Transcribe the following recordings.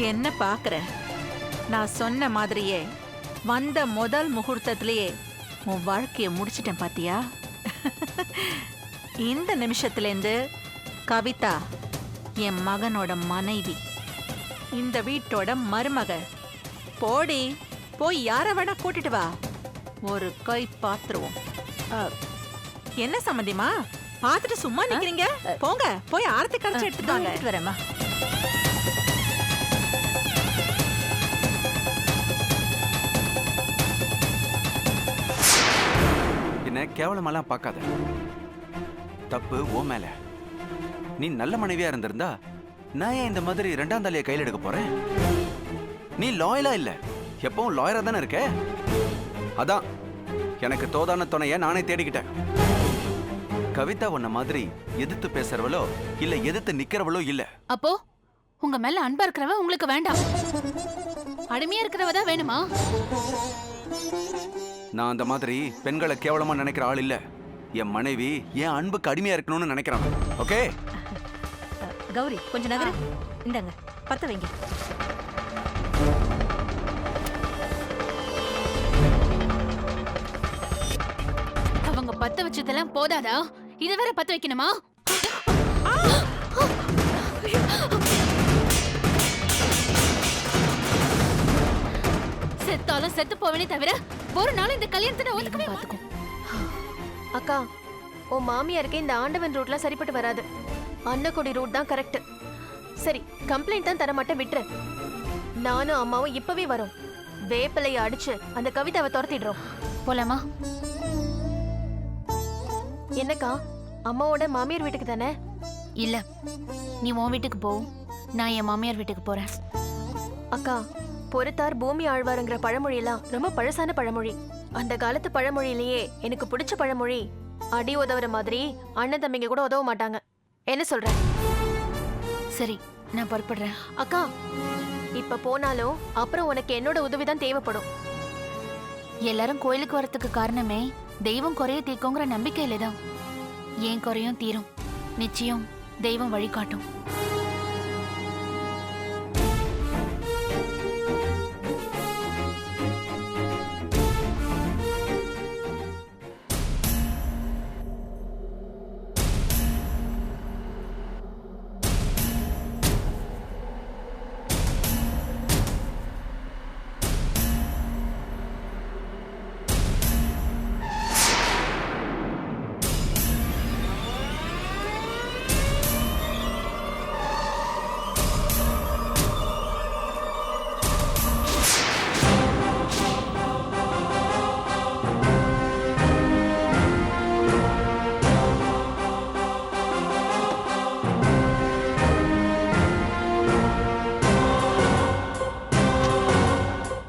என்ன பாக்குற? நான் சொன்ன மாதிரியே வந்த முதல் முகூர்த்தத்திலேயே உன் வாழ்க்கைய முடிச்சிட்டேன் பாத்தியா? இந்த நிமிஷத்துலேருந்து கவிதா என் மகனோட மனைவி, இந்த வீட்டோட மருமக. போடி, போய் யார வேணா கூட்டிட்டு வா, ஒரு கை பாத்துருவோம். என்ன சம்மந்திமா பாத்துட்டு சும்மா நிக்கிறீங்க? போங்க, போய் ஆரத்தி கரைச்சு எடுத்துட்டு வாங்க. வரேம்மா. என்ன கேவலமெல்லாம் பார்க்காத. தப்பு ஓ மேல. நீ நல்ல மனைவியா இருந்திருந்தா நான் ஏன் இந்த மாதிரி ரெண்டாம் தலையை கையில் எடுக்க போறேன்? நீ லாயலா இல்ல, எப்பவும் லாயரா தானே இருக்க. அதான் எனக்கு தோதான துணைய நானே தேடிக்கிட்டேன். கவிதா உன்ன மாதிரி எதிர்த்து பேசுறவளோ இல்ல எதிர்த்து நிக்கிறவளோ இல்ல. அப்போ உங்க மேல அன்பா இருக்கிறவ உங்களுக்கு வேண்டாம், அடிமையா இருக்கிறவதான் வேணுமா? நான் அந்த மாதிரி பெண்களை கேவலமா நினைக்கிற ஆள் இல்ல. என் மனைவி என் அன்புக்கு அடிமையா இருக்கணும்னு நினைக்கிறான். ஓகே கௌரி, கொஞ்சம் நகரு. இந்தாங்க, பத்த வைங்க. அவங்க பத்த வச்சதெல்லாம் போதாதா? இத வேற பத்த வைக்கணுமா? செத்தாலும் செத்து போவேனே தவிர ஒரு நாள் இந்த கல்யாணத்தை ஒதுக்கவே மாட்டேன். அக்கா, உன் மாமியாருக்கு இந்த ஆண்டவன் ரூட்ல சரிப்பட்டு வராது. அன்னக்குடி ரூட் தான் கரெக்ட். சரி, கம்ப்ளைண்ட் தான் தர மாட்டேன், விட்டுரு. நானும் அம்மாவும் இப்பவே வரோம். வேப்பிலைய அடிச்சு அந்த கவிதாவை துரத்திடுறோம். போலாமா? என்னக்கா, அம்மாவோட மாமியார் வீட்டுக்கு தானே? இல்ல, நீ உன் வீட்டுக்கு போ, நான் என் மாமியார் வீட்டுக்கு போறேன். அக்கா, பொறுத்தார் பூமி ஆழ்வாருங்கிற பழமொழியெல்லாம் ரொம்ப பழசான பழமொழி. அந்த காலத்து பழமொழியிலேயே எனக்கு பிடிச்ச பழமொழி, அடி உதவுற மாதிரி அண்ணன் தம்பிங்க கூட உதவ மாட்டாங்க. என்ன சொல்ற? சரி, நான் புறப்படுறேன். அக்கா, இப்ப போனாலும் அப்புறம் உனக்கு என்னோட உதவிதான் தேவைப்படும். எல்லாரும் கோயிலுக்கு வரத்துக்கு காரணமே தெய்வம் குறைய தீர்க்குங்கிற நம்பிக்கையில தான். ஏன் குறையும் தீரும், நிச்சயம் தெய்வம் வழிகாட்டும்.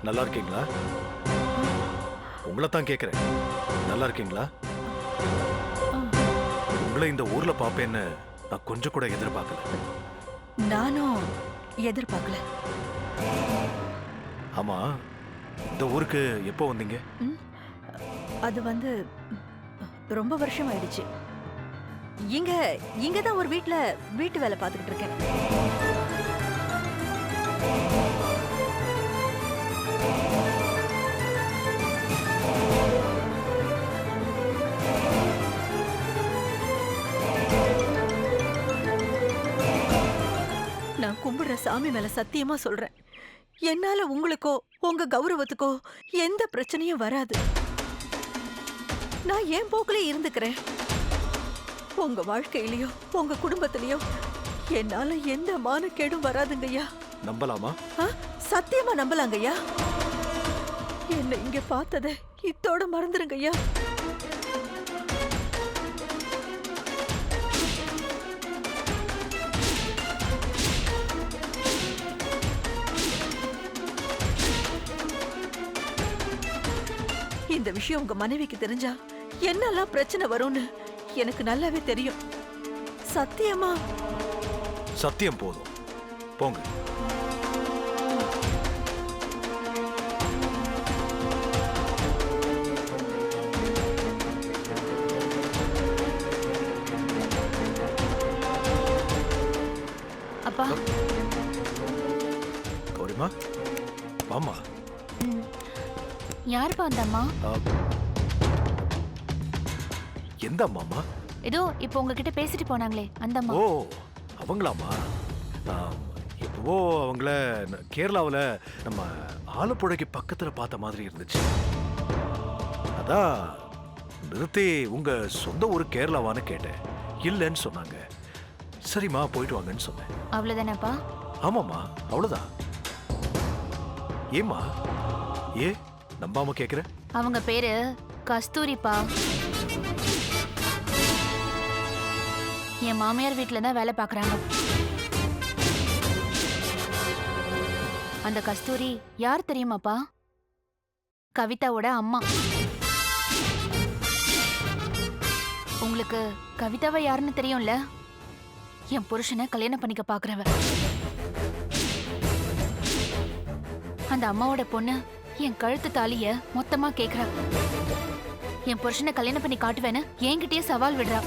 நல்லா இருக்கீங்களா? உங்களை தான் கேட்கிறேன். நல்லா இருக்கீங்களா? உங்களை இந்த ஊர்ல பாப்பேன்னு நான் கொஞ்சம் கூட எதிர்பார்க்கல. நானும் எதிர்பார்க்கல. ஆமா, இந்த ஊருக்கு எப்போ வந்தீங்க? அது வந்து ரொம்ப வருஷம் ஆயிடுச்சு. இங்க தான் ஒரு வீட்டு வேலை பார்த்துக்கிட்டு இருக்கேன். நான் கும்பிடுற சாமி மேல சத்தியமா சொல்றேன், என்னால உங்களுக்கோ உங்க கௌரவத்துக்கோ எந்த பிரச்சனையும் வராது. நான் என் போக்குல இருந்துக்கிறேன். உங்க வாழ்க்கையிலயோ உங்க குடும்பத்திலயோ என்னால எந்த மானக்கேடும் வராதுங்கய்யா. நம்பலாமா? சத்தியமா நம்பலாங்கய்யா. என்ன இங்க பார்த்தத இத்தோட மறந்துருங்கய்யா. இந்த விஷயம் உங்க மனைவிக்கு தெரிஞ்சா என்னெல்லாம் பிரச்சனை வரும்னு எனக்கு நல்லாவே தெரியும். சத்தியமா? சத்தியம் போதும், போங்க. அப்பா, கரிஷ்மா வாமா. ம். யாருப்பா அந்த அம்மா? எந்த அம்மாமா? ஏதோ இப்போ உங்ககிட்ட பேசிட்டு போனாங்களே அந்த அம்மா. ஓ அவங்களாமா? எப்பவோ அவங்கள கேரளாவில் நம்ம ஆலப்புழைக்கு பக்கத்தில் பார்த்த மாதிரி இருந்துச்சு. அதான் நிறுத்தி உங்க சொந்த ஊர் கேரளாவான்னு கேட்டேன். இல்லைன்னு சொன்னாங்க. சரிம்மா போயிட்டு வாங்கன்னு சொன்னேன். அவ்வளவுதானப்பா? ஆமாம்மா அவ்வளோதான். ஏம்மா ஏ நம்பாம கேட்குற? அவங்க பேரு கஸ்தூரிப்பா. என் மாமியார் வீட்டில் தான் வேலை பார்க்குறாங்க. அந்த கஸ்தூரி யார் தெரியுமாப்பா? கவிதாவோட அம்மா. உங்களுக்கு கவிதாவை யாருன்னு தெரியும்ல? என் புருஷனை கல்யாணம் பண்ணிக்க பாக்குறவ. அந்த அம்மாவோட பொண்ணு என் கழுத்து தாலிய மொத்தமா கேக்குறா. என் புருஷனை கல்யாணம் பண்ணி காட்டுவேன்னு என்கிட்டயே சவால் விடுறா.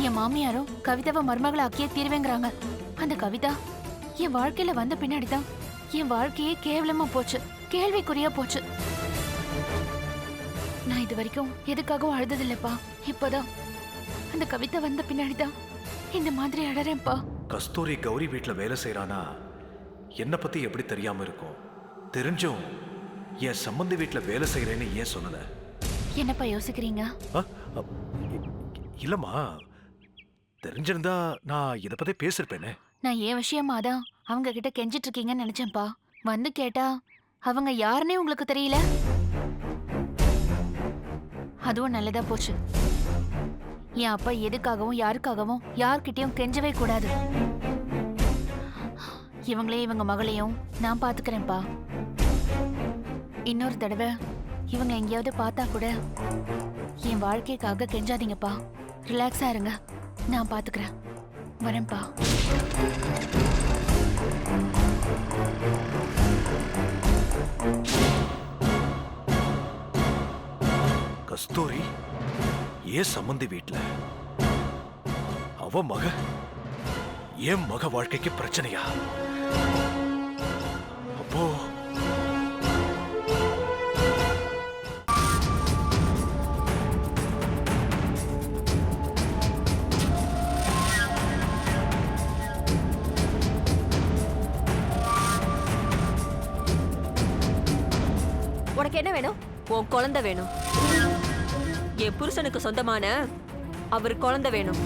என் மாமியாரும் கவிதாவை மருமகளை ஆக்கியே தீர்வேங்கிறாங்க. அந்த கவிதா என் வாழ்க்கையில வந்த பின்னாடிதான் என் வாழ்க்கையே கேவலமா போச்சு, கேள்விக்குறியா போச்சு. நான் இது வரைக்கும் எதுக்காகவும் அழுததில்லைப்பா. இப்பதான் அந்த கவிதா வந்த பின்னாடிதான் இந்த மாதிரி அழறேன்ப்பா. கஸ்தூரி கௌரி வீட்டில் வேலை செய்கிறானா என்னை பற்றி எப்படி தெரியாம இருக்கும்? தெரிஞ்சும் என் சம்பந்தி வீட்டில் வேலை செய்கிறேன்னு ஏன் சொல்லலை? என்னப்பா யோசிக்கிறீங்க? இல்லைம்மா, தெரிஞ்சிருந்தா நான் இதை பற்றி பேசியிருப்பேனே. நான் ஏன் விஷயமா தான் அவங்க கிட்ட கெஞ்சிட்டு இருக்கீங்கன்னு நினைச்சேன்ப்பா. வந்து கேட்டா அவங்க யாருன்னே உங்களுக்கு தெரியல. அதுவும் நல்லதா போச்சு. என் அப்பா எதுக்காகவும் யாருக்காகவும் யார்கிட்டயும் கெஞ்சவே கூடாது. இவங்களே இவங்க மகளையும் நான் பாத்துக்கிறேன்ப்பா. இன்னொரு தடவை இவங்க எங்கேயாவது பார்த்தா கூட என் வாழ்க்கைக்காக கெஞ்சாதீங்கப்பா. ரிலாக்ஸா இருங்க, நான் பாத்துக்கிறேன். வரேன்ப்பா. கஸ்தூரி ஏன் சம்பந்தி வீட்ல? அவ மக என் மக வாழ்க்கைக்கு பிரச்சனையா? அப்போ உனக்கு என்ன வேணும்? உன் குழந்தை வேணும். என் புருஷனுக்கு சொந்தமான அவர் குழந்தை வேணும்.